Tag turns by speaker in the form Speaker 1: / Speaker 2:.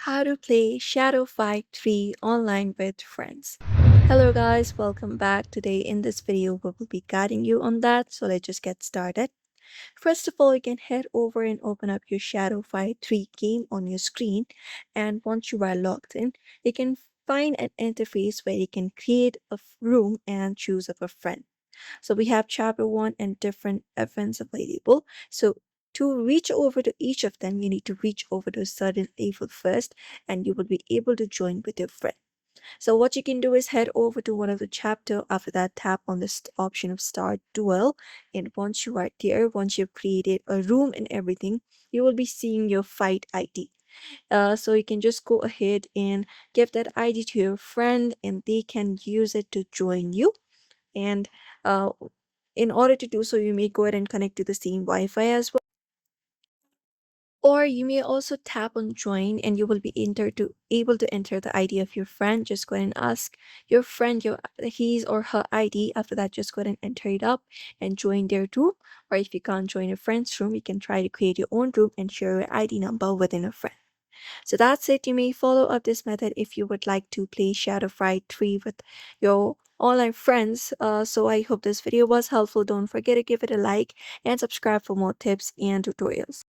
Speaker 1: How to play Shadow Fight 3 online with friends. Hello guys, welcome back. Today in this video we will be guiding you on that, so let's just get started. First of all, you can head over and open up your Shadow Fight 3 game on your screen, and once you are logged in, you can find an interface where you can create a room and choose of a friend. So we have chapter 1 and different events available. So to reach over to each of them, you need to reach over to a certain level first, and you will be able to join with your friend. So what you can do is head over to one of the chapter. After that, tap on this option of start duel, and once you are there, once you've created a room and everything, you will be seeing your fight ID. So you can just go ahead and give that ID to your friend, and they can use it to join you. And uh, in order to do so, you may go ahead and connect to the same Wi-Fi as well. Or you may also tap on join, and you will be able to enter the ID of your friend. Just go ahead and ask your friend his or her ID. After that, just go ahead and enter it up and join their room. Or if you can't join a friend's room, you can try to create your own room and share your ID number within a friend. So that's it. You may follow up this method if you would like to play Shadow Fight 3 with your online friends. So I hope this video was helpful. Don't forget to give it a like and subscribe for more tips and tutorials.